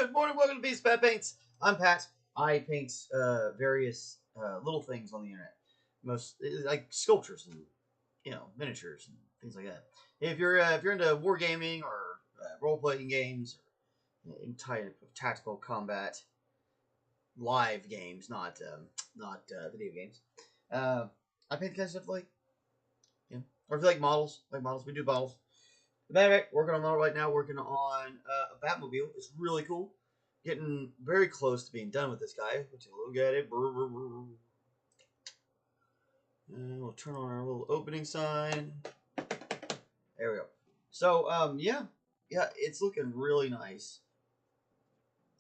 Good morning, welcome to Beast Pat Paints. I'm Pat. I paint various little things on the internet, most like sculptures and miniatures and things like that. If you're into wargaming or role playing games or any type of tactical combat, live games, not video games, I paint the kind of stuff like or if you like models, we do models. Working on a model right now, working on a Batmobile. It's really cool. Getting very close to being done with this guy. Let's take a look at it. And we'll turn on our little opening sign. There we go. So, yeah, it's looking really nice.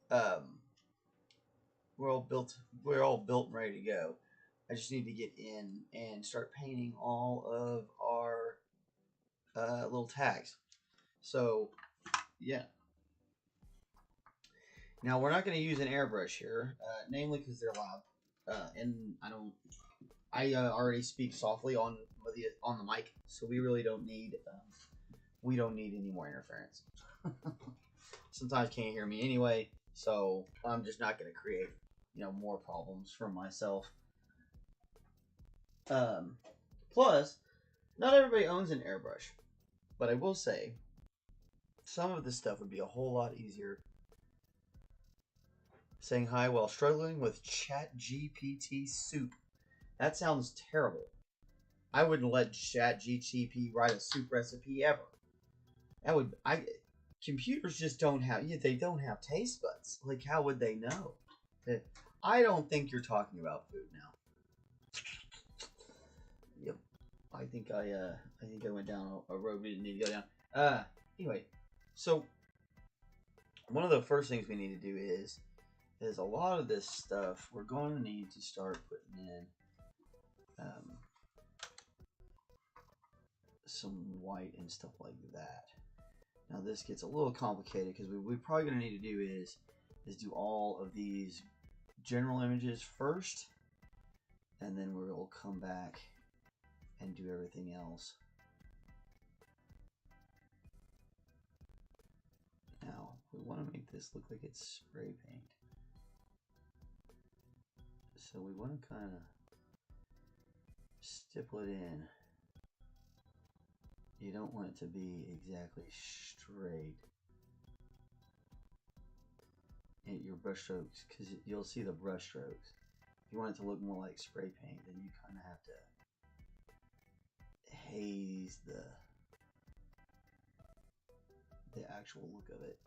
We're all built and ready to go. I just need to get in and start painting all of our little tags. So, yeah. Now, we're not going to use an airbrush here, namely because they're loud, and I already speak softly on the mic, so we really don't need any more interference. Sometimes can't hear me anyway, so I'm just not going to create more problems for myself. Plus, not everybody owns an airbrush, but I will say some of this stuff would be a whole lot easier saying hi while struggling with ChatGPT soup. That sounds terrible. I wouldn't let ChatGPT write a soup recipe ever. Computers just don't have taste buds. Like, how would they know? I don't think you're talking about food now. Yep. I think I went down a road we didn't need to go down. Anyway, so one of the first things we need to do is a lot of this stuff we're going to need to start putting in some white and stuff like that. Now this gets a little complicated because we're probably going to need to do is do all of these general images first, and then we'll come back and do everything else. Now we want to make this look like it's spray paint. So we want to kind of stipple it in. You don't want it to be exactly straight at your brush strokes, because you'll see the brush strokes. If you want it to look more like spray paint, then you kind of have to haze the actual look of it.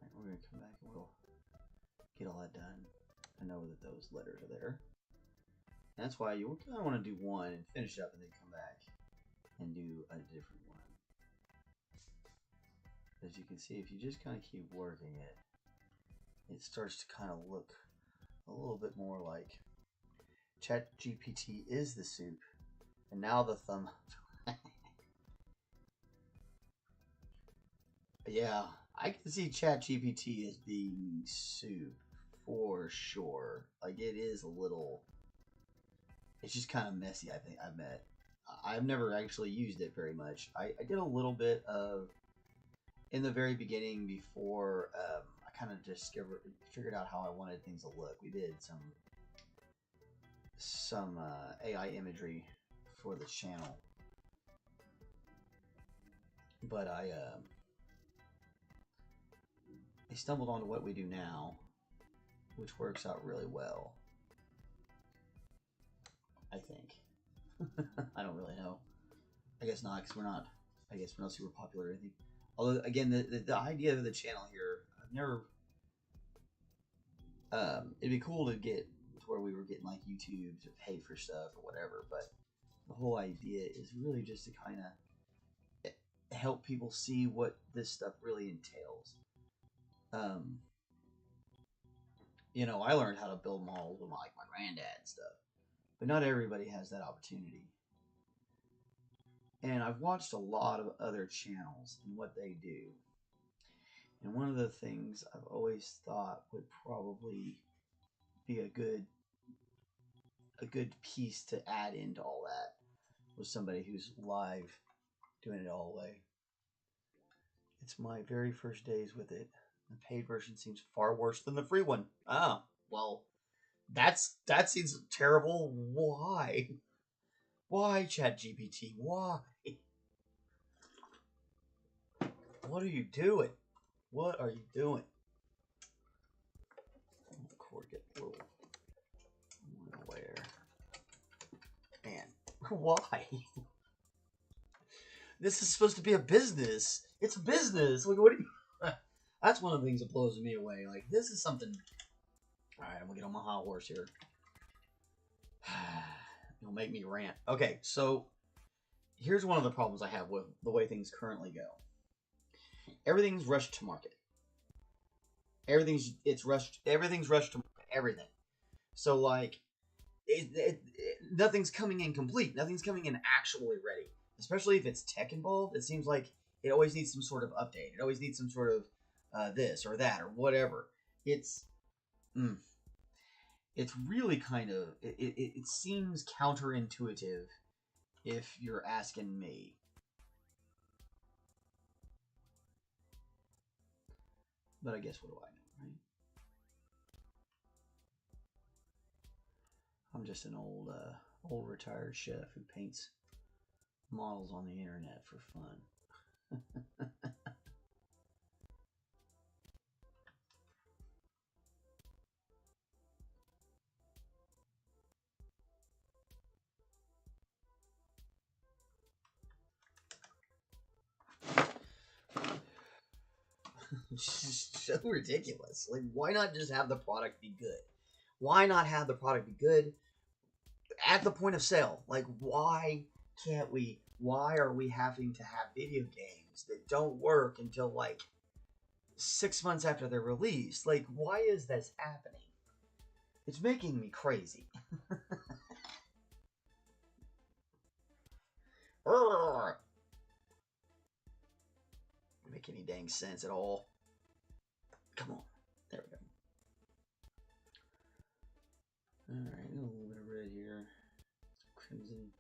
All right, we're going to come back and we'll get all that done. I know that those letters are there. And that's why you kind of want to do one and finish up and then come back and do a different one. As you can see, if you just kind of keep working it, it starts to kind of look a little bit more like ChatGPT is the soup. And now the thumb. Yeah, I can see ChatGPT as being soup. For sure. Like, it is a little, it's just kind of messy, I think. I've never actually used it very much. I did a little bit of in the very beginning before I kind of just figured out how I wanted things to look. We did some AI imagery for the channel, but I stumbled onto what we do now, which works out really well, I think. I don't really know. I guess not, because we're not super popular or anything. Although, again, the idea of the channel here, I've never. It'd be cool to get to where we were getting like YouTube to pay for stuff or whatever, but the whole idea is really just to kind of help people see what this stuff really entails. I learned how to build models with my granddad and stuff, but not everybody has that opportunity. And I've watched a lot of other channels and what they do. And one of the things I've always thought would probably be a good piece to add into all that was somebody who's live doing it all the way. It's my very first days with it. The paid version seems far worse than the free one. Ah, well, that seems terrible. Why? Why, ChatGPT? Why? What are you doing? What are you doing? Cord get a little where? Man, why? This is supposed to be a business. It's a business. Like, what do you... That's one of the things that blows me away. Like, this is something... Alright, I'm gonna get on my hot horse here. It'll make me rant. Okay, so... Here's one of the problems I have with the way things currently go. Everything's rushed to market. Everything's rushed to market. Everything. So, like... nothing's coming in complete. Nothing's coming in actually ready. Especially if it's tech involved, it seems like it always needs some sort of update. It always needs some sort of this or that or whatever. It's really kind of it seems counterintuitive if you're asking me. But I guess what do I know, right? I'm just an old retired chef who paints models on the internet for fun. It's so ridiculous. Like, why not just have the product be good? Why not have the product be good at the point of sale? Like, why can't we? Why are we having to have video games that don't work until like 6 months after they're released? Like, why is this happening? It's making me crazy. Doesn't make any dang sense at all. Come on. There we go. Alright, a little bit of red here. Crimson.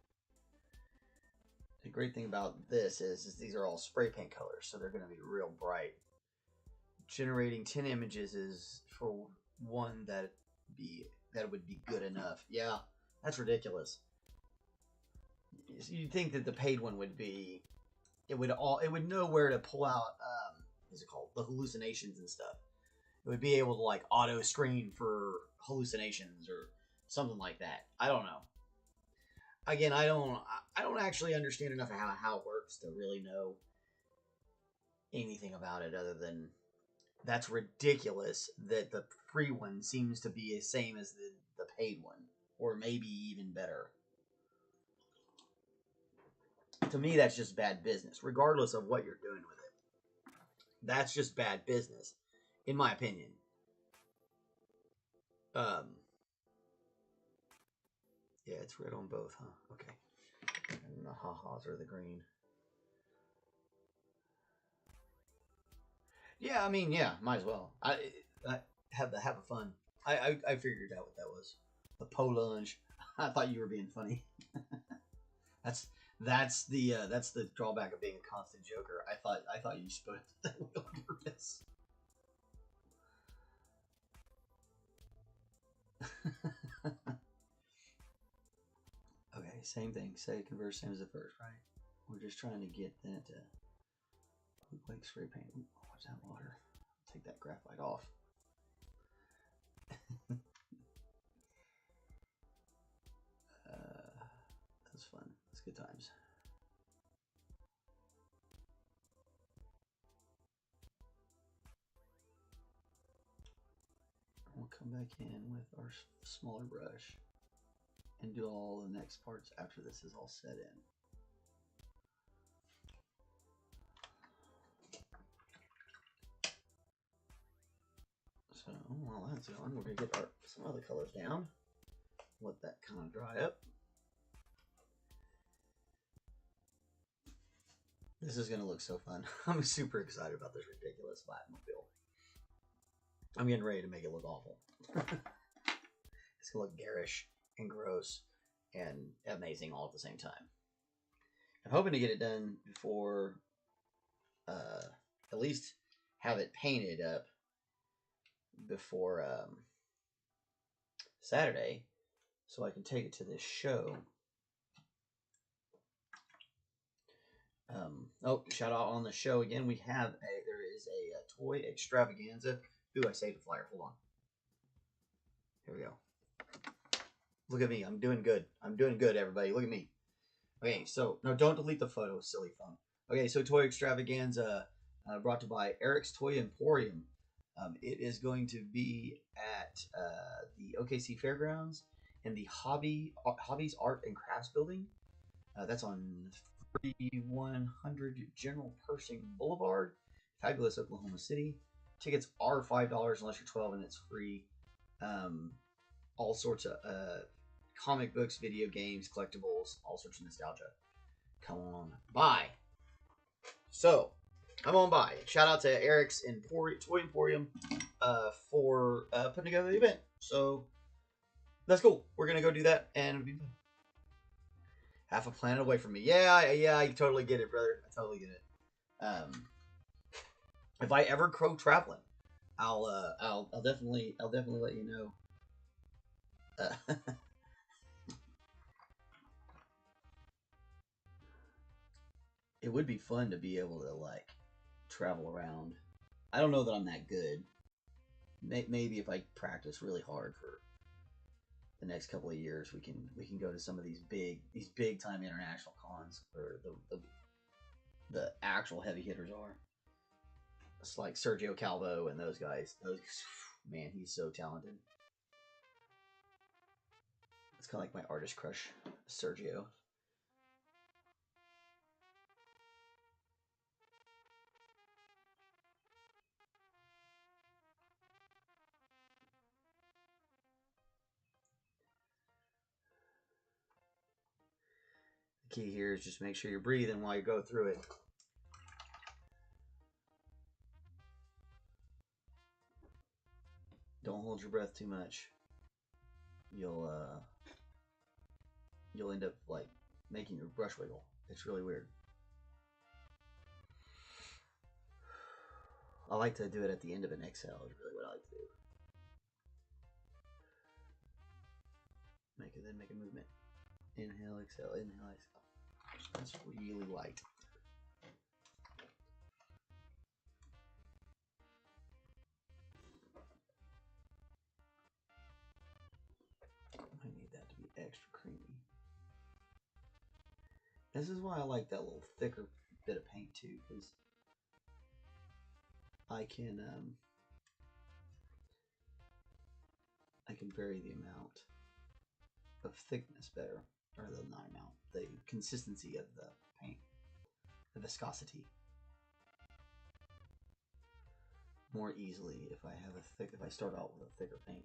The great thing about this is these are all spray paint colors, so they're going to be real bright. Generating 10 images is for one that would be good enough. Yeah, that's ridiculous. You'd think that the paid one would be, it would know where to pull out what's it called, the hallucinations and stuff. It would be able to like auto screen for hallucinations or something like that. I don't know. Again, I don't actually understand enough of how it works to really know anything about it other than that's ridiculous that the free one seems to be the same as the paid one, or maybe even better. To me, that's just bad business, regardless of what you're doing with it. That's just bad business, in my opinion. Yeah, it's red on both, huh? Okay. And the ha-has are the green. Yeah, I mean, yeah, might as well. I have a fun. I figured out what that was. The Polunge. I thought you were being funny. That's the drawback of being a constant joker. I thought you spoke that on purpose. Okay, same thing. Say converse same as the first, right? We're just trying to get that to look like spray paint. Ooh, watch that water. Take that graphite off. That's fun. That's good times. We'll come back in with our smaller brush and do all the next parts after this is all set in. So while that's going, we're going to get some other colors down. Let that kind of dry up. This is going to look so fun. I'm super excited about this ridiculous Batmobile. I'm getting ready to make it look awful. It's going to look garish and gross and amazing all at the same time. I'm hoping to get it done before at least have it painted up before Saturday, so I can take it to this show. Oh, shout out on the show again. There is a toy extravaganza. Ooh, I saved a flyer. Hold on. Here we go. Look at me. I'm doing good. I'm doing good, everybody. Look at me. Okay, so no, don't delete the photo, silly phone. Okay, so toy extravaganza brought to you by Eric's Toy Emporium. It is going to be at the OKC Fairgrounds in the Hobbies Art and Crafts Building. That's on 3100 General Pershing Boulevard, fabulous Oklahoma City. Tickets are $5 unless you're 12, and it's free. All sorts of comic books, video games, collectibles, all sorts of nostalgia. Come on by. So, come on by. Shout out to Eric's Toy Emporium for putting together the event. So, that's cool. We're going to go do that, and it'll be fun. Half a planet away from me. Yeah, I totally get it, brother. I totally get it. If I ever go traveling, I'll definitely let you know. It would be fun to be able to like travel around. I don't know that I'm that good. Maybe if I practice really hard for the next couple of years, we can go to some of these big time international cons where the actual heavy hitters are. It's like Sergio Calvo and those guys. Man, he's so talented. It's kind of like my artist crush, Sergio. The key here is just make sure you're breathing while you go through it. Don't hold your breath too much. You'll end up like making your brush wiggle. It's really weird. I like to do it at the end of an exhale. Is really what I like to do. Make a movement. Inhale, exhale, inhale, exhale. That's really light. I need that to be extra creamy. This is why I like that little thicker bit of paint too, because I can vary the amount of thickness better, or not amount, the consistency of the paint, the viscosity, more easily if I start out with a thicker paint.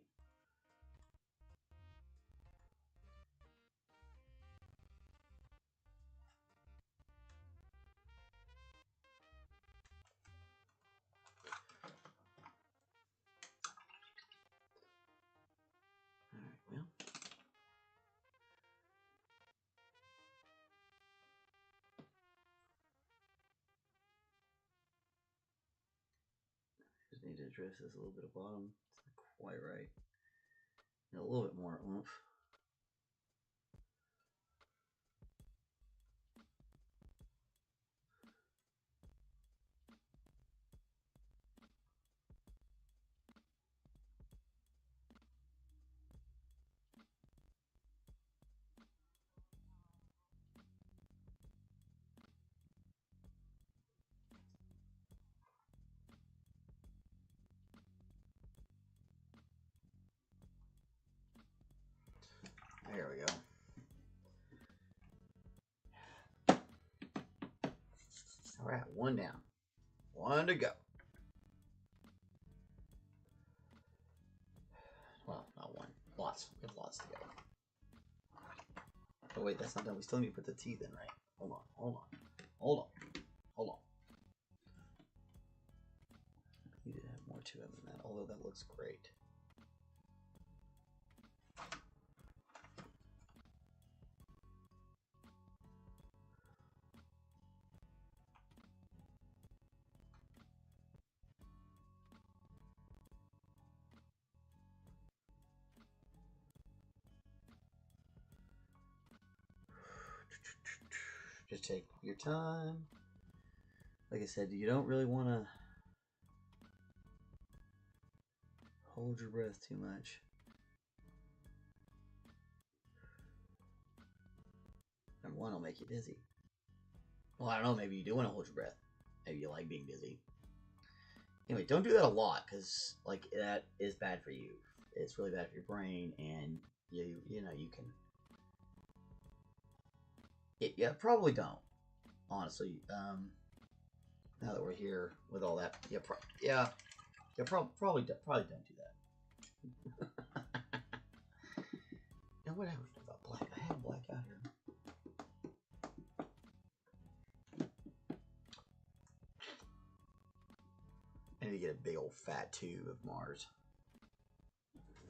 Need to address this a little bit of bottom. It's not quite right. And a little bit more oomph. There we go. All right, one down. One to go. Well, not one. Lots. We have lots to go. Oh, wait, that's not done. We still need to put the teeth in, right? Hold on. We need to have more to it than that, although that looks great. Just take your time. Like I said, you don't really want to hold your breath too much. Number one, it'll make you dizzy. Well, I don't know, maybe you do want to hold your breath. Maybe you like being dizzy. Anyway, don't do that a lot, because like that is bad for you. It's really bad for your brain, and you know you can. Yeah, probably don't. Honestly, now that we're here with all that, probably don't do that. Now what happened about black? I had black out here. I need to get a big old fat tube of Mars.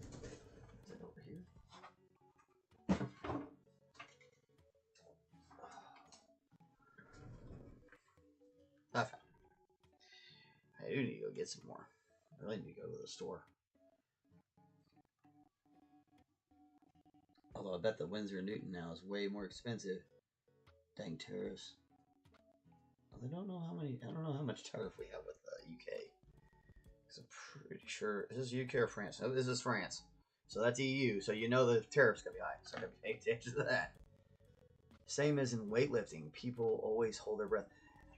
Is it over here? I found it. I do need to go get some more. I really need to go to the store. Although I bet the Windsor and Newton now is way more expensive. Dang tariffs. I don't know how many. I don't know how much tariff we have with the UK. Because I'm pretty sure is this UK or France? No, this is France. So that's EU. So you know the tariff's gonna be high. So I'm gonna pay attention to that. Same as in weightlifting, people always hold their breath.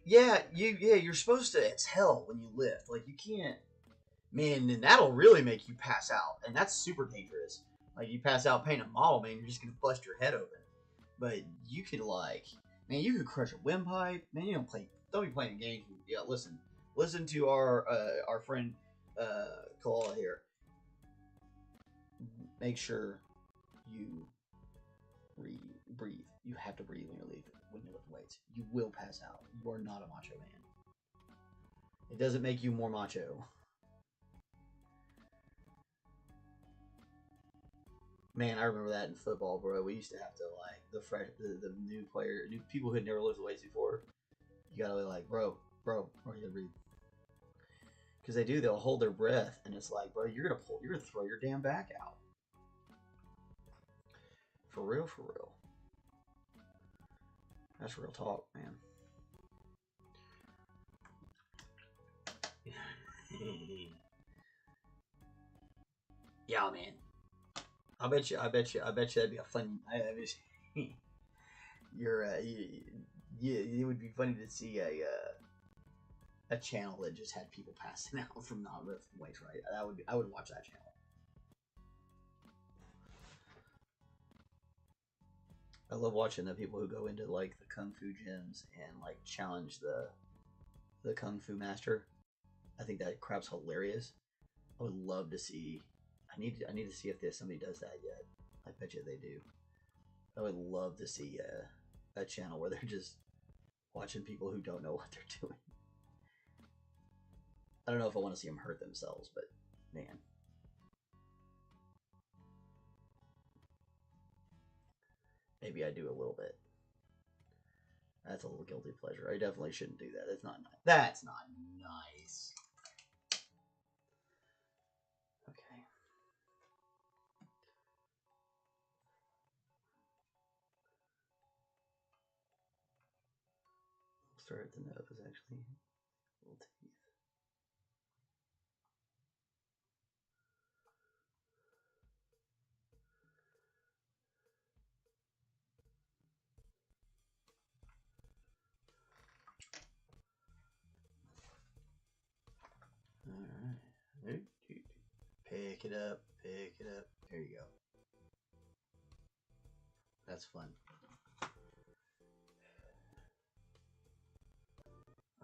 Yeah, you're supposed to. It's hell when you lift. Like you can't. Man, and that'll really make you pass out, and that's super dangerous. Like you pass out painting a model, man, you're just gonna bust your head open. But you could man, you could crush a windpipe. Man, you don't be playing games. Yeah, listen to our friend Kalala here. Make sure you breathe. You have to breathe when you lift weights. You will pass out. You are not a macho man. It doesn't make you more macho. Man, I remember that in football, bro. We used to have to the new people who had never lifted weights before. You gotta be like, bro, you gotta breathe. Because they'll hold their breath, and it's like, bro, you're gonna throw your damn back out. For real. That's real talk, man. Yeah, man. I bet you that'd be a fun. It would be funny to see a channel that just had people passing out from not lifting weights, right? I would watch that channel. I love watching the people who go into like the kung fu gyms and like challenge the kung fu master. I think that crap's hilarious. I would love to see. I need to see if somebody does that yet. I bet you they do. I would love to see a channel where they're just watching people who don't know what they're doing. I don't know if I want to see them hurt themselves, but man. Maybe I do a little bit. That's a little guilty pleasure. I definitely shouldn't do that. That's not nice. That's not nice. Okay. Start at the nose, actually. Little teeth. Alright. Pick it up. There you go. That's fun.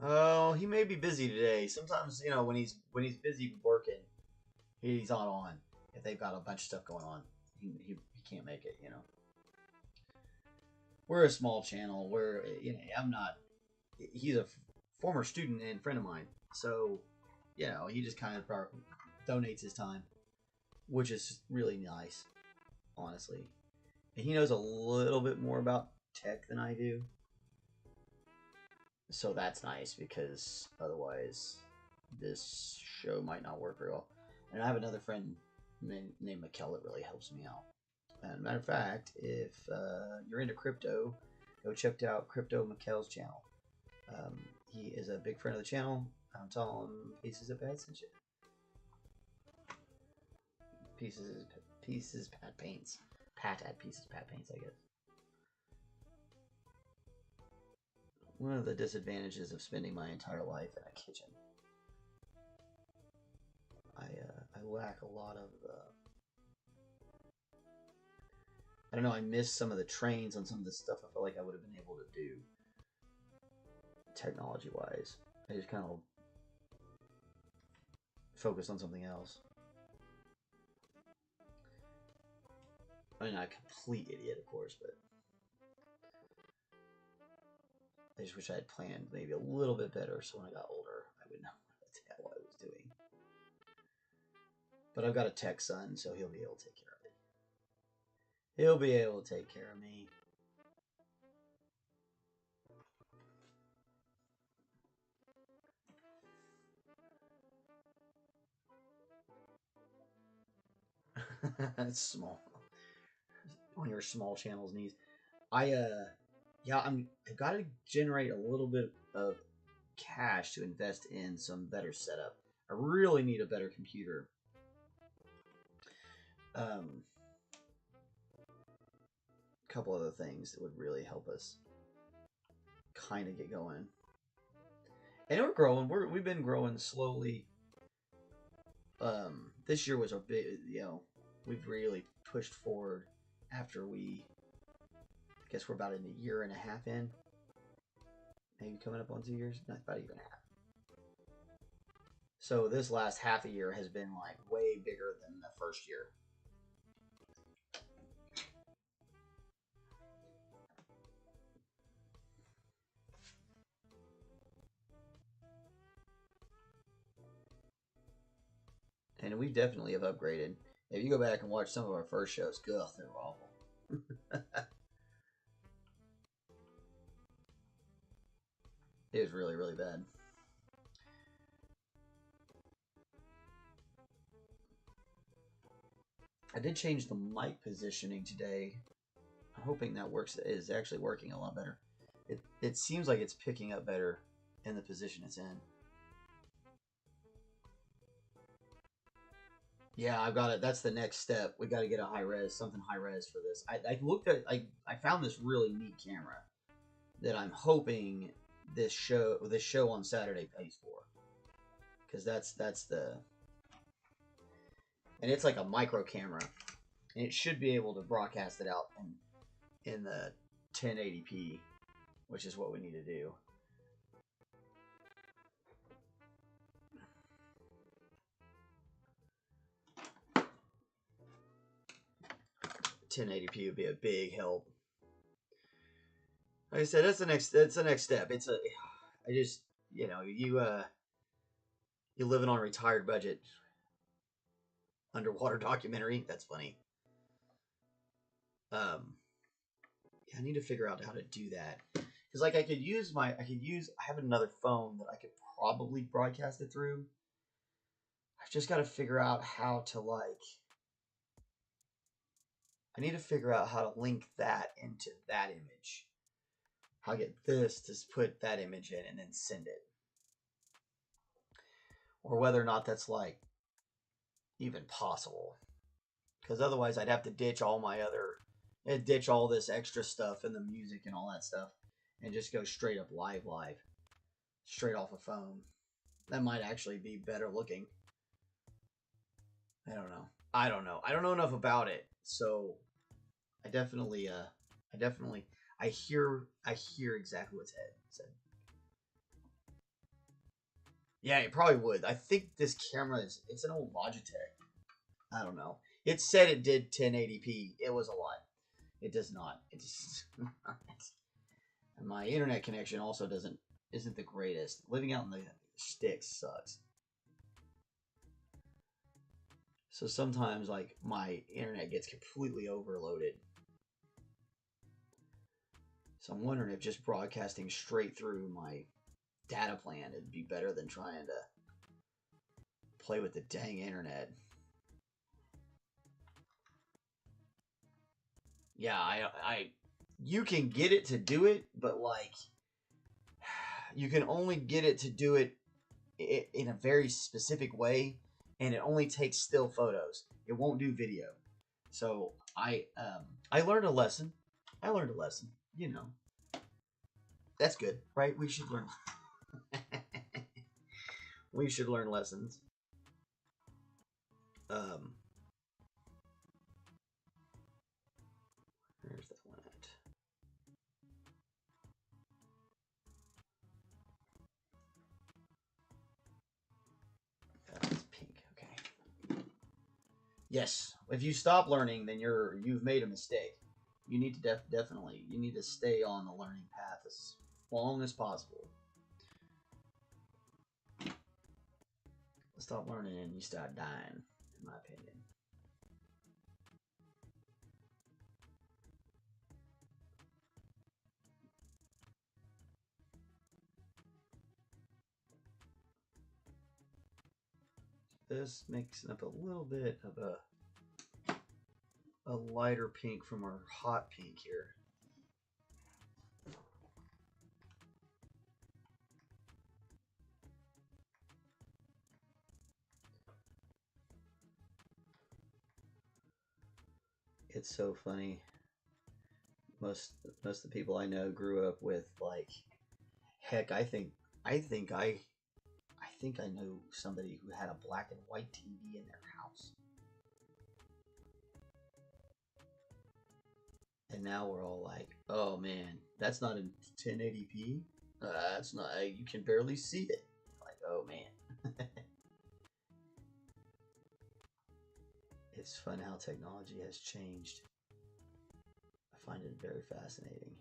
Oh, he may be busy today. Sometimes, when he's busy working, he's not on. If they've got a bunch of stuff going on, he can't make it. We're a small channel. I'm not. He's a former student and friend of mine, so he just kind of donates his time, which is really nice, honestly. And he knows a little bit more about tech than I do. So that's nice, because otherwise this show might not work very well. And I have another friend named Mikkel that really helps me out. And matter of fact, if you're into crypto, go check out Crypto Mikkel's channel. He is a big friend of the channel. I'm telling him Pieces of Pat and shit. Pieces Pat Paints. Pat at Pieces Pat Paints, I guess. One of the disadvantages of spending my entire life in a kitchen. I lack a lot of I don't know, I missed some of the trains on some of the stuff I felt like I would have been able to do technology wise. I just kind of focused on something else. I mean, not a complete idiot, of course, but I just wish I had planned maybe a little bit better so when I got older, I would know what the hell I was doing. But I've got a tech son, so he'll be able to take care of it. He'll be able to take care of me. It's small. On your small channel's needs. Yeah, I've got to generate a little bit of cash to invest in some better setup. I really need a better computer. A couple other things that would really help us kind of get going. And we're growing. We've been growing slowly. This year was a big, we've really pushed forward after I guess we're about a year and a half in. Maybe coming up on 2 years. Not about a year and a half. So this last half a year has been like way bigger than the first year. And we definitely have upgraded. If you go back and watch some of our first shows, ugh, they were awful. It was really, really bad. I did change the mic positioning today. I'm hoping that is actually working a lot better. It seems like it's picking up better in the position it's in. Yeah, I've got it. That's the next step. We got to get a something high res for this. I found this really neat camera that I'm hoping this show on Saturday pays for, because that's the, and it's like a micro camera, and it should be able to broadcast it out in the 1080p, which is what we need to do. 1080p would be a big help. Like I said, that's the next step. I just, you living on a retired budget. Underwater documentary. That's funny. I need to figure out how to do that. Because like I have another phone that I could probably broadcast it through. I've just got to figure out how to I need to figure out how to link that into that image. How to get this to put that image in and then send it. Or whether or not that's even possible. Because otherwise I'd have to ditch all this extra stuff and the music and all that stuff and just go straight up live. Straight off a phone. That might actually be better looking. I don't know. I don't know enough about it. So I definitely I hear exactly what's said. Yeah, it probably would. I think this camera it's an old Logitech. I don't know. It said it did 1080p. It was a lot. It does not. It just and my internet connection also isn't the greatest. Living out in the sticks sucks. So sometimes my internet gets completely overloaded. So I'm wondering if just broadcasting straight through my data plan would be better than trying to play with the dang internet. Yeah, you can get it to do it, but like you can only get it to do it in a very specific way, and it only takes still photos. It won't do video. So I learned a lesson. I learned a lesson. You know, that's good, right? We should learn. We should learn lessons. Um, Where's that one at? It's pink. Okay. Yes. If you stop learning, then you've made a mistake. You need to definitely you need to stay on the learning path as long as possible. Stop learning and you start dying, in my opinion. This mixing up a little bit of a lighter pink from our hot pink here. It's so funny. Most of the people I know grew up with like, heck, I think I know somebody who had a black and white TV in their house. And now we're all like, oh man, that's not in 1080p. That's not. You can barely see it. Like, oh man. It's fun how technology has changed. I find it very fascinating.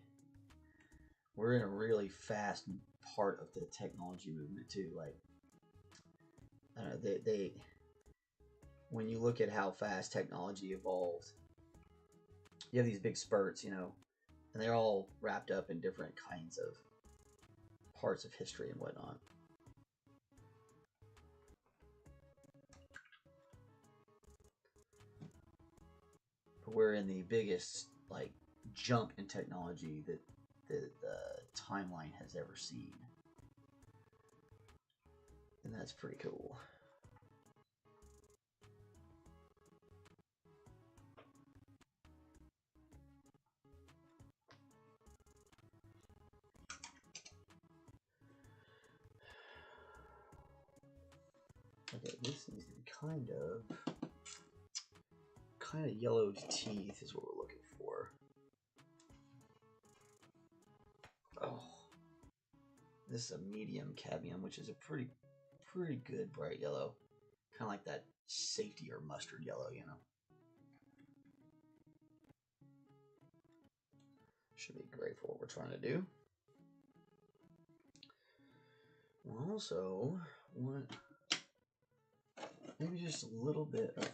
We're in a really fast part of the technology movement too. Like, I don't know, they when you look at how fast technology evolved, you have these big spurts, you know, and they're all wrapped up in different kinds of parts of history and whatnot. But we're in the biggest like jump in technology that the timeline has ever seen, and that's pretty cool. Okay, this needs to be kind of yellowed teeth is what we're looking for. Oh, this is a medium cadmium, which is a pretty good bright yellow, kind of like that safety or mustard yellow, you know. Should be great for what we're trying to do. We also want maybe just a little bit of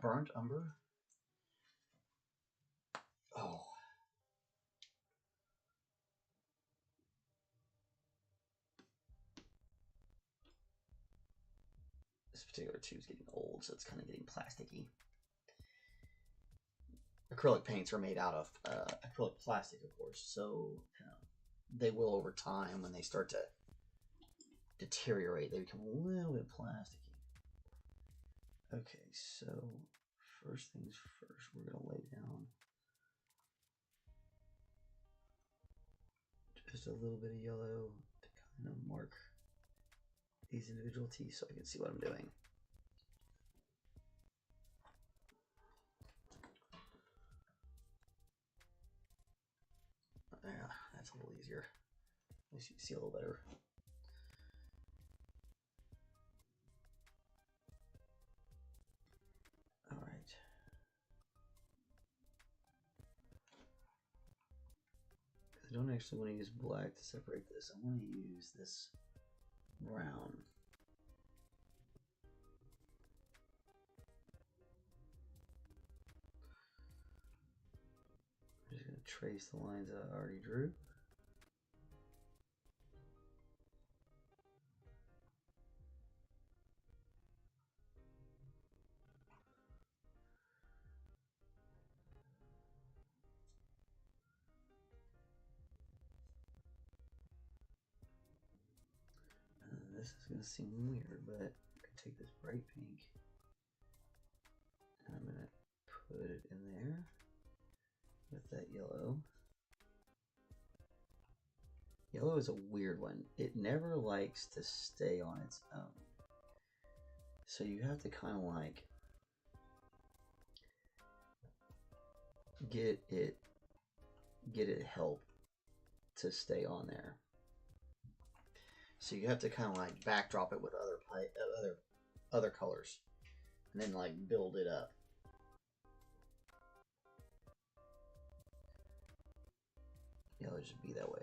burnt umber. Oh. This particular tube is getting old, so it's kind of getting plasticky. Acrylic paints are made out of acrylic plastic, of course, so they will over time, when they start to deteriorate, they become a little bit plasticky. Okay, so first things first, we're going to lay down just a little bit of yellow to kind of mark these individual teeth so I can see what I'm doing. Yeah, that's a little easier. At least you can see a little better. All right. I don't actually want to use black to separate this. I want to use this brown. I'm just going to trace the lines that I already drew. this is going to seem weird, but I can take this bright pink and I'm going to put it in there with that yellow. Yellow is a weird one. It never likes to stay on its own. So you have to kind of like get it help to stay on there. So you have to kind of like backdrop it with other colors and then like build it up. Yellow should be that way.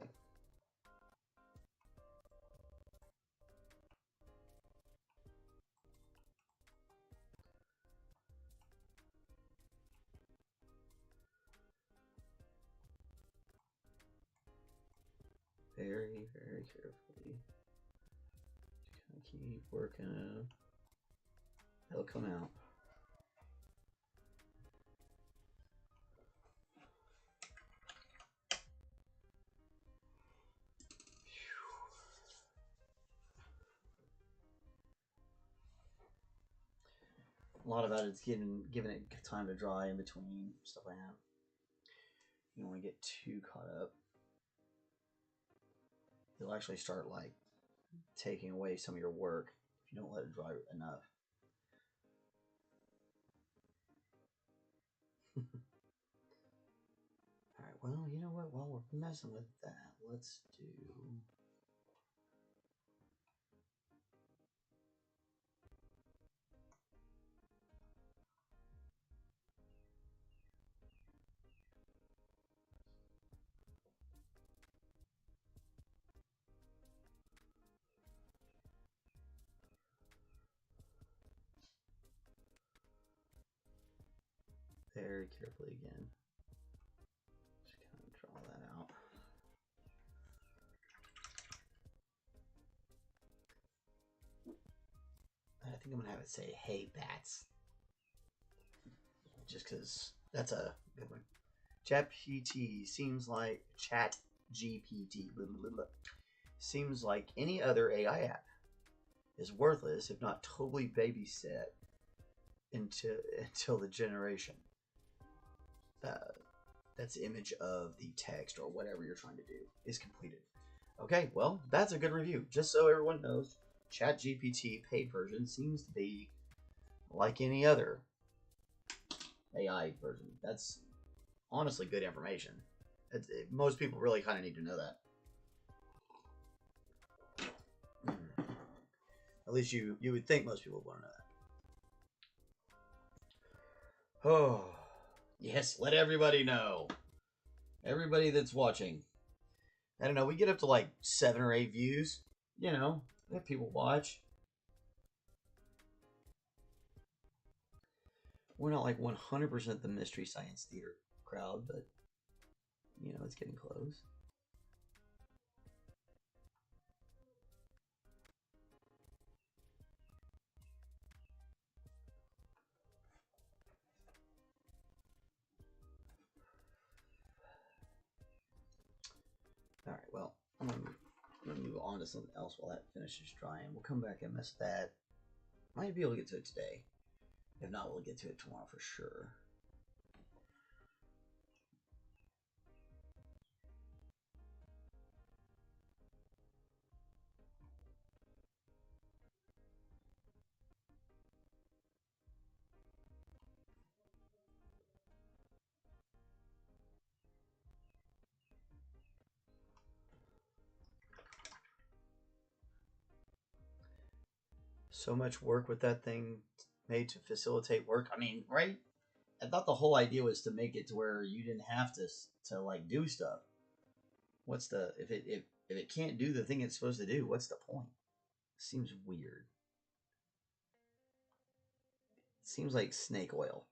Very, very carefully. Just kind of keep working it. It'll come out. A lot about it's giving it time to dry in between, stuff like that. You don't want to get too caught up. You'll actually start like taking away some of your work if you don't let it dry enough. Alright, well, you know what? While we're messing with that, let's do... very carefully again. Just kind of draw that out. I think I'm gonna have it say, "Hey, bats," just because that's a good one. ChatGPT seems like seems like any other AI app is worthless if not totally babysat until the generation. That's the image of the text or whatever you're trying to do is completed. Okay, well, that's a good review. Just so everyone knows, ChatGPT paid version seems to be like any other AI version. That's honestly good information. Most people really kind of need to know that. At least you would think most people want to know that. Oh, yes, let everybody know. Everybody that's watching. I don't know, we get up to like 7 or 8 views. You know, if people watch. We're not like 100% the Mystery Science Theater crowd, but, you know, it's getting close. Alright, well, I'm going to move on to something else while that finishes drying. We'll come back and mess that. Might be able to get to it today. If not, we'll get to it tomorrow for sure. So much work with that thing made to facilitate work. I mean, right? I thought the whole idea was to make it to where you didn't have to like do stuff. What's the if it can't do the thing it's supposed to do? What's the point? Seems weird. Seems like snake oil.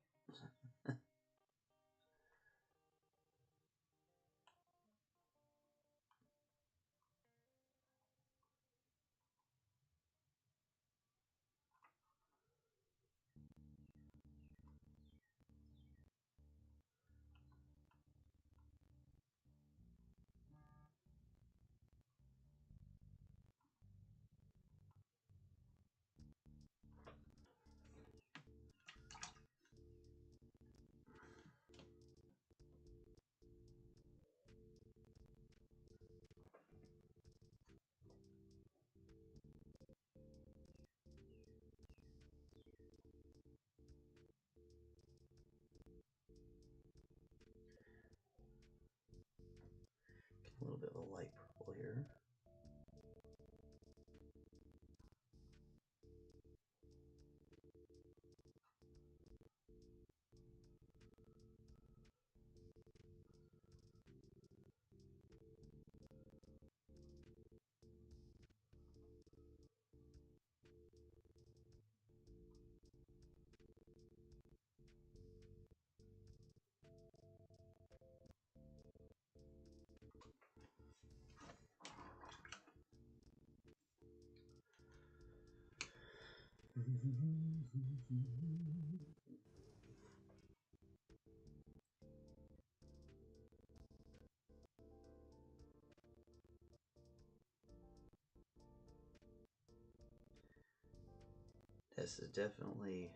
This is definitely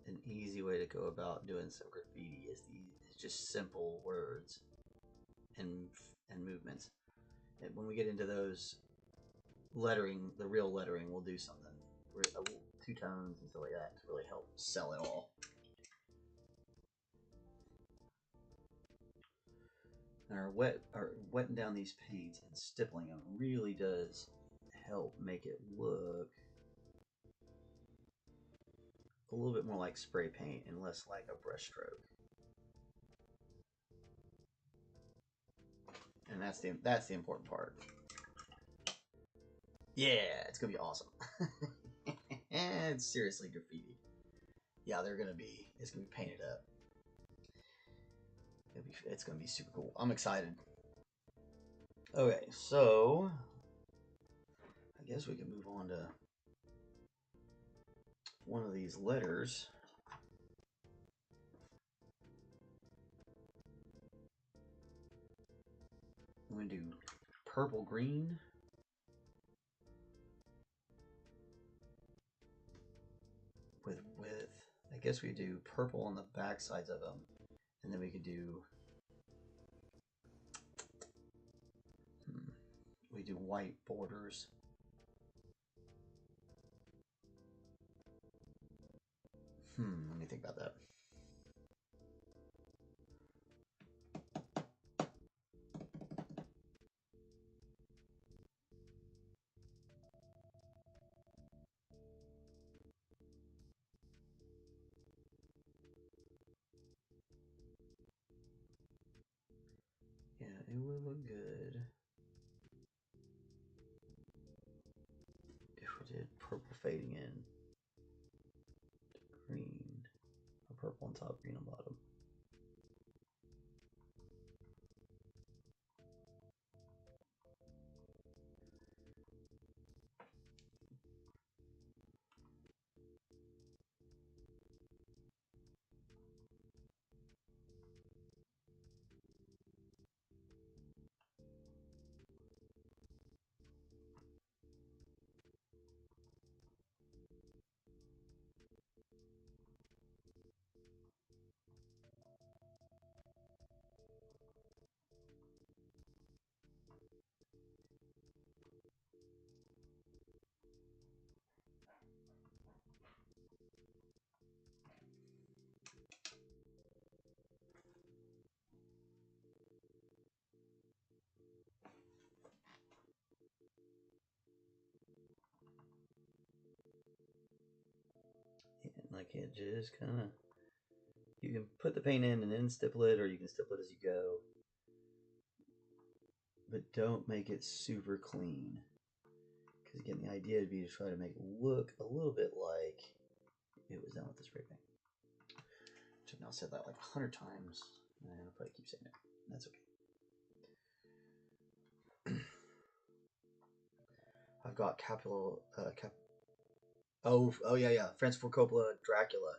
an easy way to go about doing some graffiti. Is just simple words and movements. And when we get into those lettering, the real lettering, we'll do something two tones and stuff like that to really help sell it all. And our wetting down these paints and stippling them really does help make it look a little bit more like spray paint and less like a brush stroke. And that's the important part. Yeah, it's gonna be awesome. And seriously, graffiti. Yeah, it's gonna be painted up. It's gonna be super cool. I'm excited. Okay, so I guess we can move on to one of these letters. I'm gonna do purple green. With I guess we do purple on the back sides of them, and then we could do we do white borders. Let me think about that. Yeah, it would look good if we did purple fading in, green, or purple on top, green on bottom. And like it just kind of, you can put the paint in and then stipple it, or you can stipple it as you go. But don't make it super clean. Because again, the idea would be to try to make it look a little bit like it was done with the spray paint. Which I've now said that like 100 times, and I'll probably keep saying it. That's okay. I've got oh yeah, Francis Ford Coppola, Dracula,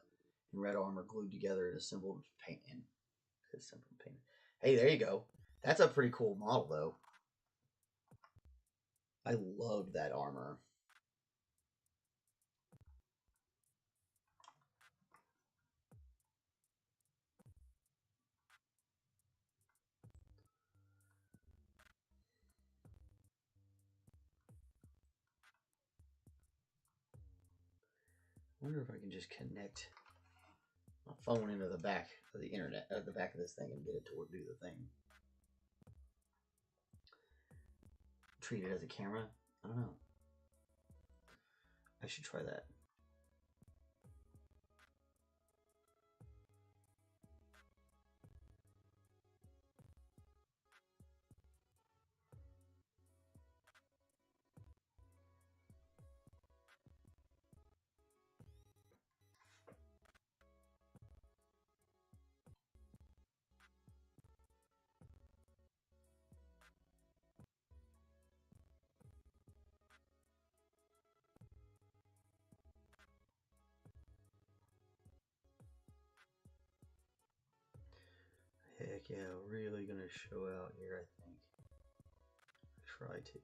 in red armor glued together in a simple paint. Hey, there you go. That's a pretty cool model, though. I love that armor. I wonder if I can just connect my phone into the back of the internet, the back of this thing, and get it to do the thing. Treat it as a camera? I don't know. I should try that. Heck yeah, really gonna show out here, I think. Try to.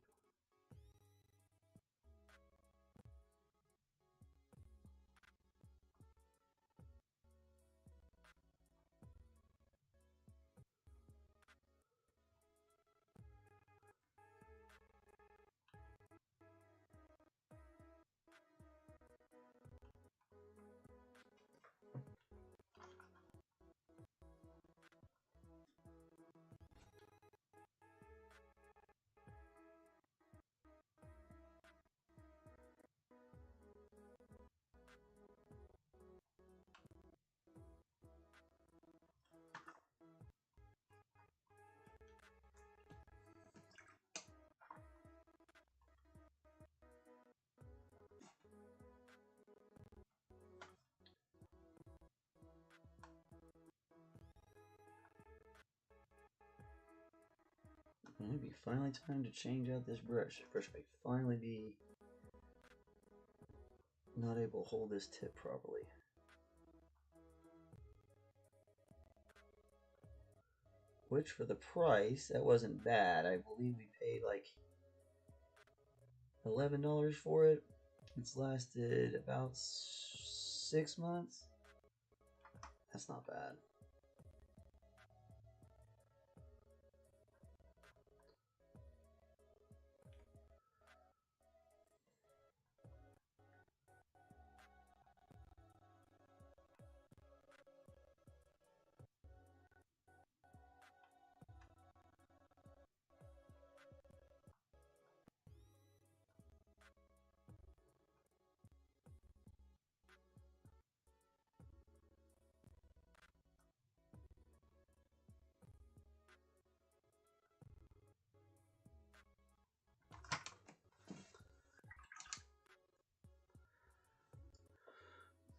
It might be finally time to change out this brush. This brush may finally be not able to hold this tip properly. Which, for the price, that wasn't bad. I believe we paid like $11 for it. It's lasted about 6 months. That's not bad.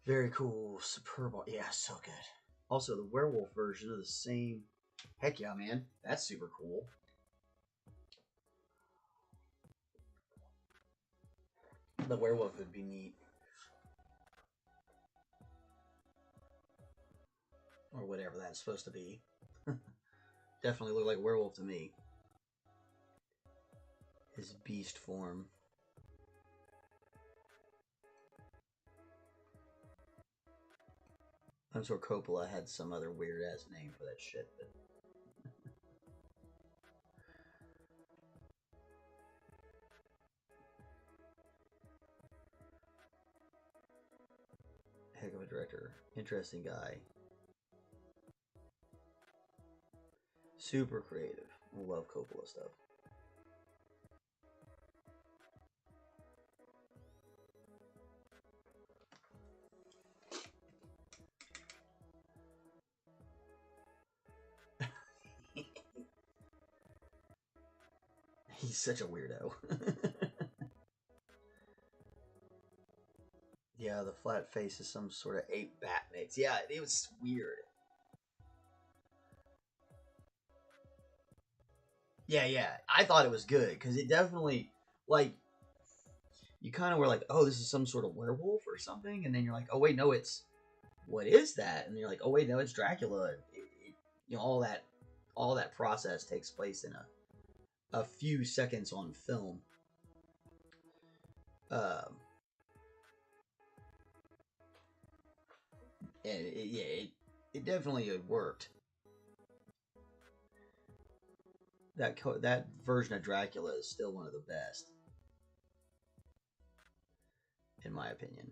Very cool, superb. Yeah, so good. Also, the werewolf version of the same. Heck yeah, man. That's super cool. The werewolf would be neat. Or whatever that's supposed to be. Definitely look like a werewolf to me. His beast form. I'm sure Coppola had some other weird ass name for that shit, but heck of a director. Interesting guy. Super creative. I love Coppola stuff. He's such a weirdo. Yeah, the flat face is some sort of ape bat mix. Yeah, it was weird. Yeah. I thought it was good because it definitely, like, you kind of were like, oh, this is some sort of werewolf or something, and then you're like, oh wait, no, it's what is that? And you're like, oh wait, no, it's Dracula. You know, all that process takes place in a few seconds on film. Um, and it definitely worked. That version of Dracula is still one of the best, in my opinion.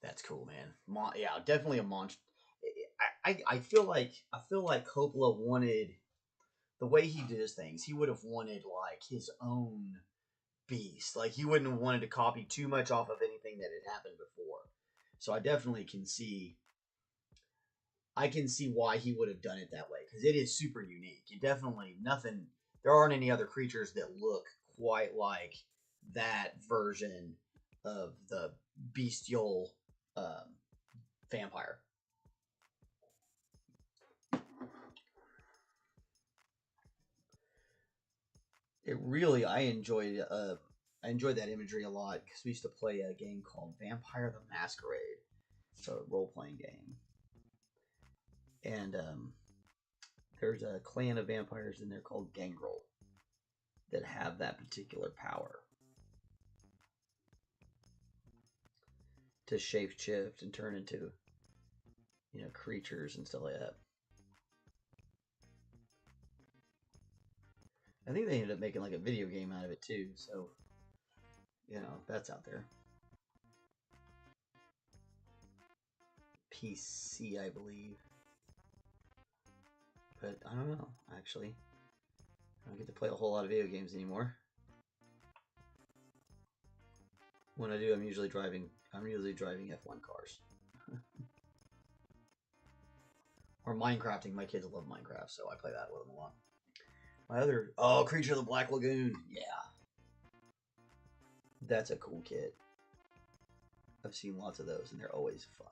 That's cool, man. Yeah, definitely a monster. I feel like Coppola wanted the way he does things, he would have wanted like his own beast. Like he wouldn't have wanted to copy too much off of anything that had happened before. So I definitely can see. I can see why he would have done it that way because it is super unique. It definitely nothing. There aren't any other creatures that look quite like that version of the bestial vampire. It really, I enjoyed that imagery a lot because we used to play a game called Vampire the Masquerade. It's a role playing game, and there's a clan of vampires in there called Gangrel that have that particular power to shapeshift and turn into, creatures and stuff like that. I think they ended up making like a video game out of it too, so that's out there. PC, I believe. But I don't know, actually. I don't get to play a whole lot of video games anymore. When I do, I'm usually driving F1 cars. Or Minecrafting. My kids love Minecraft, so I play that with them a lot. My other Creature of the Black Lagoon. Yeah. That's a cool kit. I've seen lots of those and they're always fun.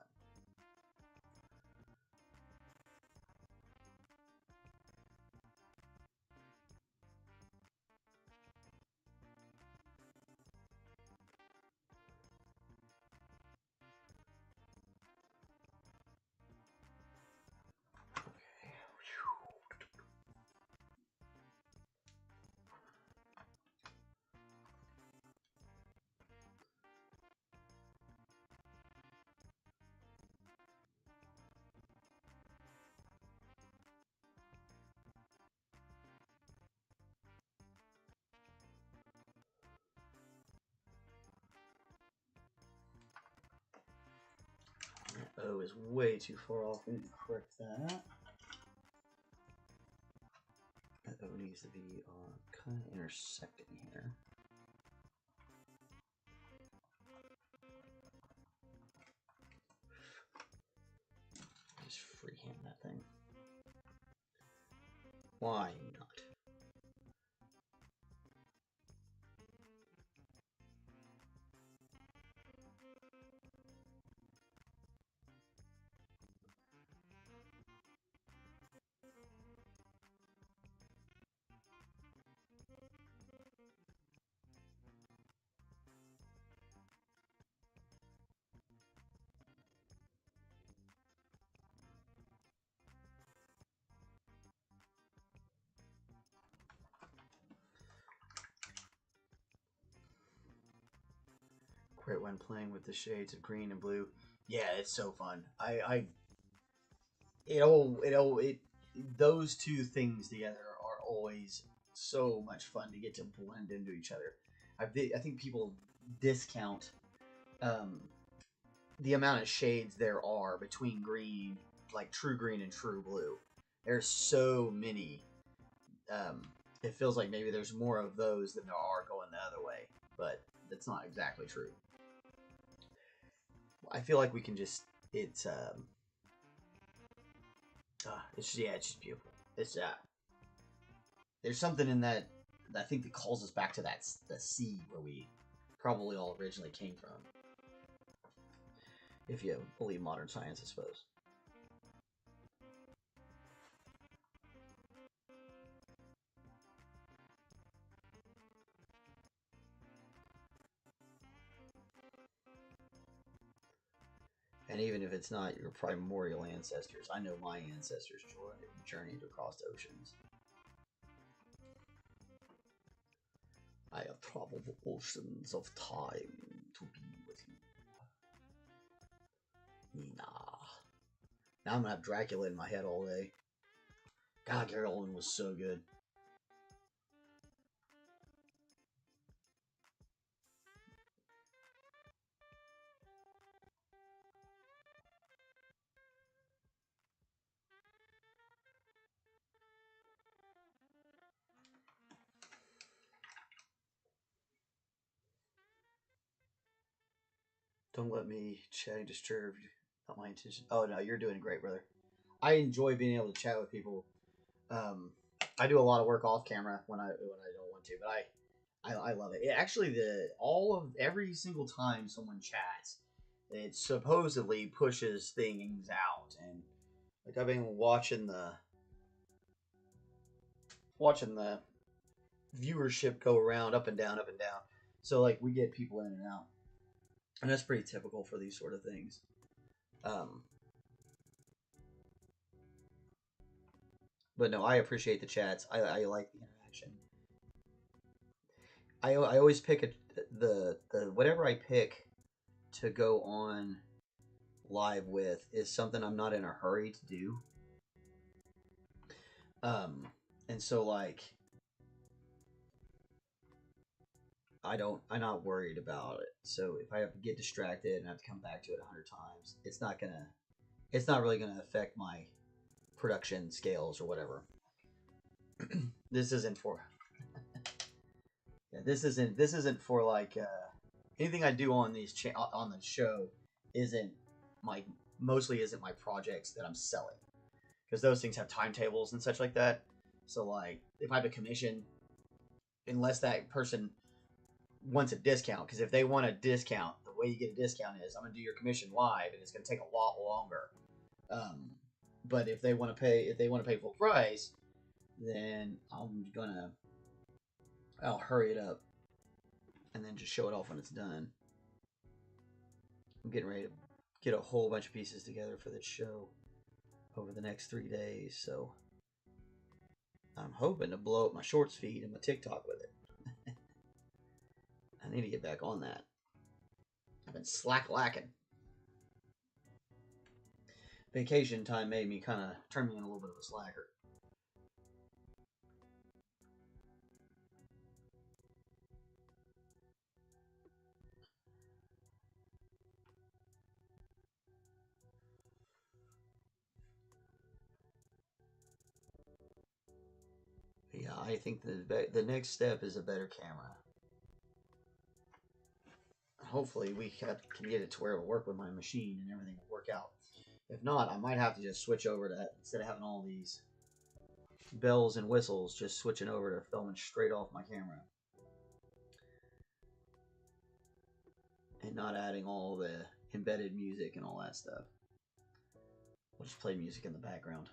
O is way too far off. We need to correct that. That O needs to be kind of intersecting here. Just freehand that thing. Why not? Great when playing with the shades of green and blue. Yeah, it's so fun. Those two things together are always so much fun to get to blend into each other. I think people discount the amount of shades there are between green, like true green and true blue. There's so many. It feels like maybe there's more of those than there are going the other way, but that's not exactly true. I feel like we can just it's just beautiful. It's there's something in that I think that calls us back to the sea where we probably all originally came from. If you believe modern science, I suppose. And even if it's not your primordial ancestors, I know my ancestors journeyed across oceans. I have traveled the oceans of time to be with you. Nah. Now I'm gonna have Dracula in my head all day. God, Gary Oldman was so good. Don't let me chatting disturb you. Not my intention. Oh no, you're doing great, brother. I enjoy being able to chat with people. Um, I do a lot of work off camera when I don't want to, but I love it. Actually, the all of every single time someone chats, it supposedly pushes things out, and like I've been watching the viewership go around up and down, up and down. So like we get people in and out, and that's pretty typical for these sort of things. Um, but no, I appreciate the chats. I like the interaction. I always pick the whatever I pick to go on live with is something I'm not in a hurry to do. Um, and so like I'm not worried about it. So if I have to get distracted and have to come back to it 100 times, it's not really gonna affect my production scales or whatever. This isn't for yeah, this isn't for like anything I do on on the show isn't my mostly isn't my projects that I'm selling, because those things have timetables and such like that. So like if I have a commission, unless that person wants a discount, because if they want a discount, the way you get a discount is I'm gonna do your commission live, and it's gonna take a lot longer. Um, but if they want to pay full price, then I'll hurry it up and then just show it off when it's done. I'm getting ready to get a whole bunch of pieces together for this show over the next 3 days, so I'm hoping to blow up my shorts feed and my TikTok with it. I need to get back on that. I've been lacking. Vacation time made me turn me in a little bit of a slacker. Yeah, I think the next step is a better camera. Hopefully we can get it to where it'll work with my machine and everything will work out. If not, I might have to just switch over to, instead of having all these bells and whistles, just switching over to filming straight off my camera. And not adding all the embedded music and all that stuff. We'll just play music in the background.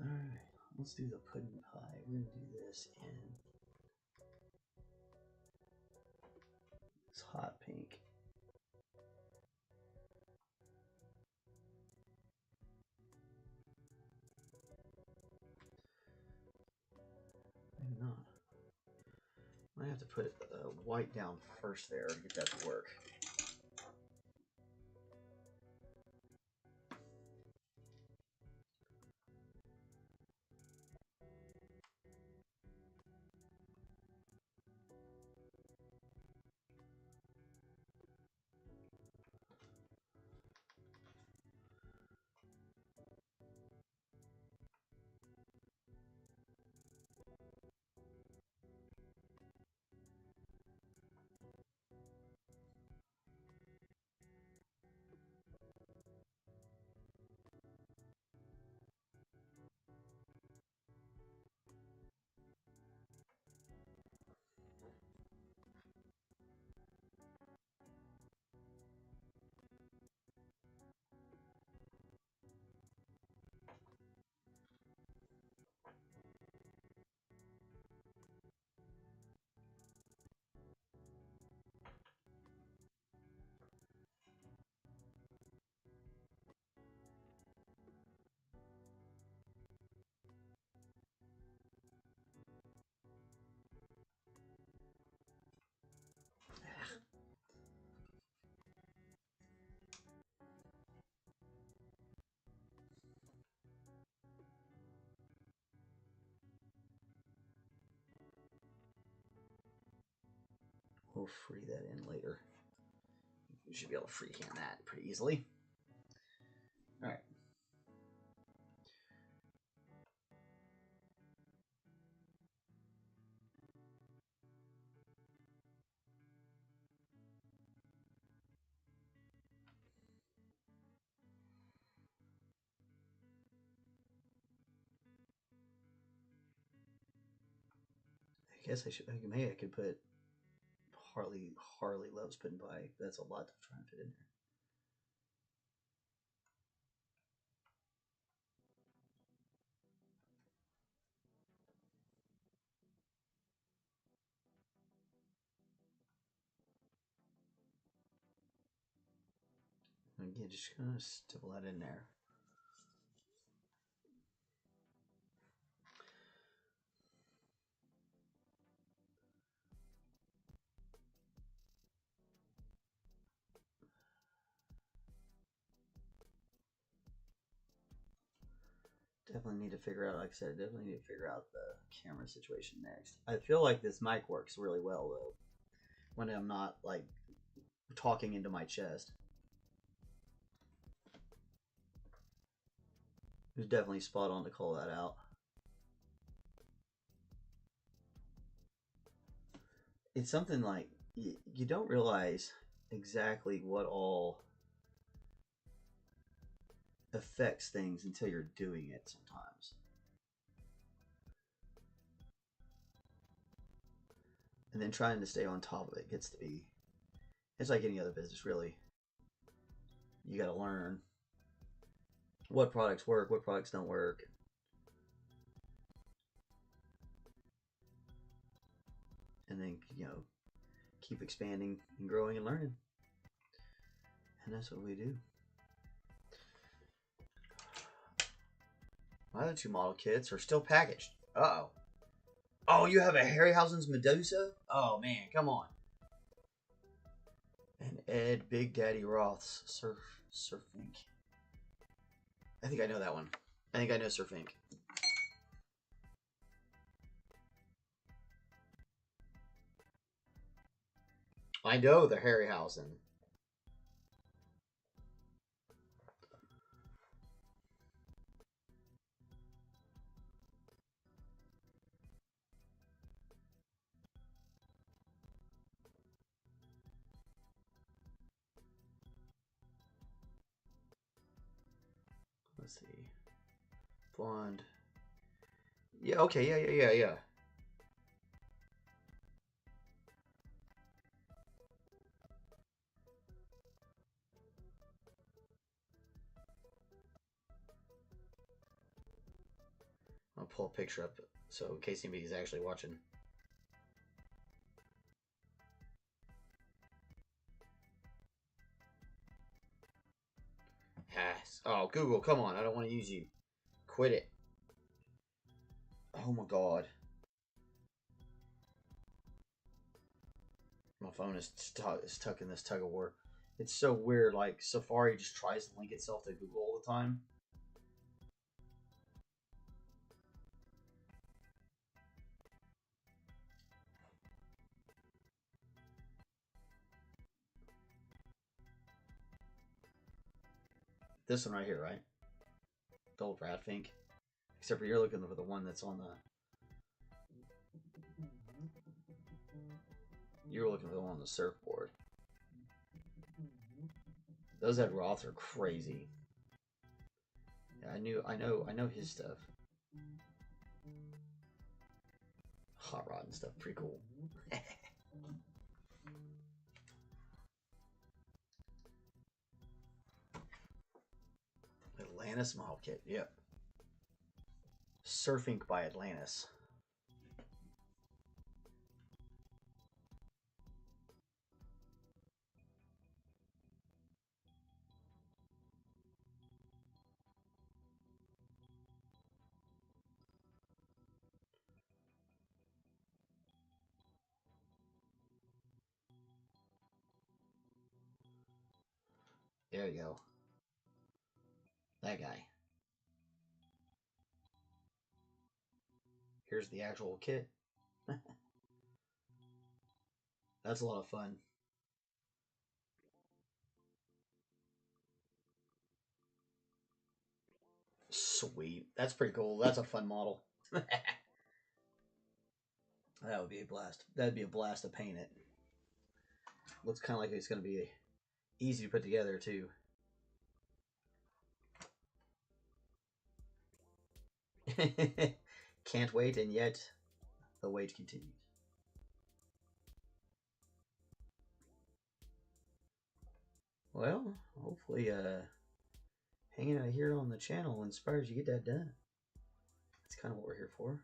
Alright, let's do the pudding pie. We're going to do this in this hot pink. Maybe not. I have to put white down first there to get that to work. we'll free that in later. We should be able to freehand that pretty easily. All right. I guess I should. Maybe I could put Harley loves putting by. That's a lot to try and fit in there. Again, just gonna stipple that in there. Definitely need to figure out, like I said, definitely need to figure out the camera situation next. I feel like this mic works really well though, when I'm not like talking into my chest. It was definitely spot on to call that out. It's something like you don't realize exactly what all affects things until you're doing it sometimes. And then trying to stay on top of it gets to be, it's like any other business really. You got to learn what products work, what products don't work. And then, keep expanding and growing and learning. And that's what we do. My other two model kits are still packaged. Uh-oh. Oh, you have a Harryhausen's Medusa? Oh, man, come on. And Ed Big Daddy Roth's Sir Fink. I think I know that one. I think I know Sir Fink. I know the Harryhausen. Let's see. Blonde. Yeah, okay, yeah. I'll pull a picture up so in case anybody's actually watching. Yes. Oh, Google, come on. I don't want to use you. Quit it. Oh my god. My phone is stuck in this tug of war. It's so weird. Like, Safari just tries to link itself to Google all the time. This one right here, right? The old Rat Fink. Except for you're looking for the one that's on the... You're looking for the one on the surfboard. Those Ed Roths are crazy. Yeah, I know his stuff. Hot rod and stuff, pretty cool. Atlantis model kit, yep. Surfing by Atlantis. There you go. That guy. Here's the actual kit. That's a lot of fun. Sweet. That's pretty cool. That's a fun model. That would be a blast. That'd be a blast to paint it. Looks kind of like it's going to be easy to put together too. Can't wait, and yet the wait continues. Well, hopefully, hanging out here on the channel inspires you to get that done. That's kind of what we're here for.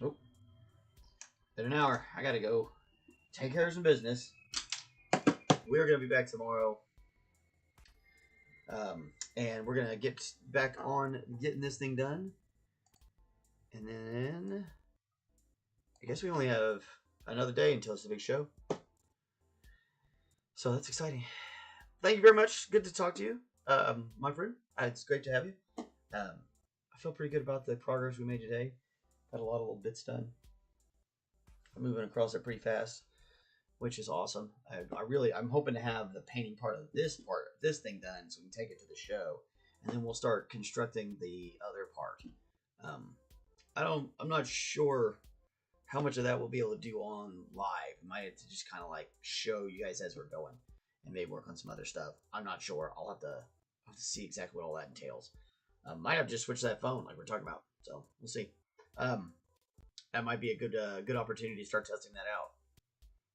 Oh, been an hour. I gotta go take care of some business. We're gonna be back tomorrow. And we're gonna get back on getting this thing done. And then I guess we only have another day until it's a big show. So that's exciting. Thank you very much. Good to talk to you, my friend. It's great to have you. I feel pretty good about the progress we made today. Got a lot of little bits done. I'm moving across it pretty fast, which is awesome. I'm hoping to have the painting part of this thing done so we can take it to the show, and then we'll start constructing the other part. I'm not sure how much of that we'll be able to do on live. I might have to just kind of like show you guys as we're going, and maybe work on some other stuff. I'm not sure. I'll have to see exactly what all that entails. Might have to just switch that phone like we're talking about. So we'll see. That might be a good opportunity to start testing that out,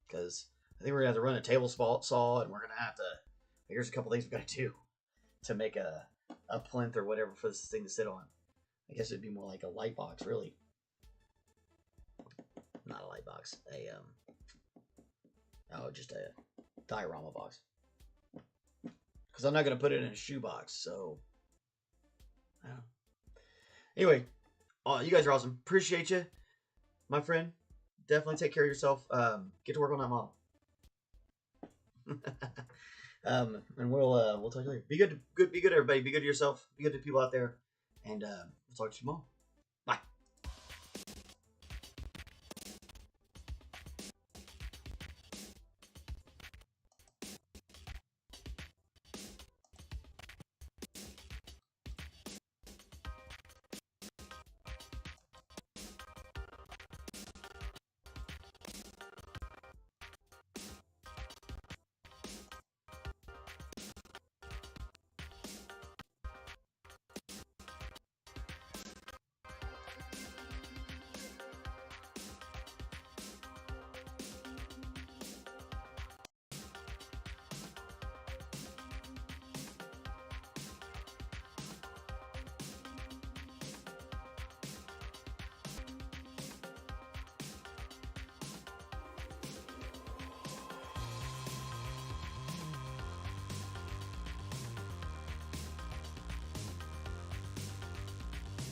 because I think we're gonna have to run a table saw, and we're gonna have to. Here's a couple things we gotta do to make a plinth or whatever for this thing to sit on. I guess it'd be more like a light box, really. Not a light box. Just a diorama box. Because I'm not gonna put it in a shoe box, so. I don't know. Anyway, you guys are awesome. Appreciate you, my friend. Definitely take care of yourself. Get to work on that model. And we'll talk to you later. Be good, everybody. Be good to yourself. Be good to people out there, and we'll talk to you tomorrow.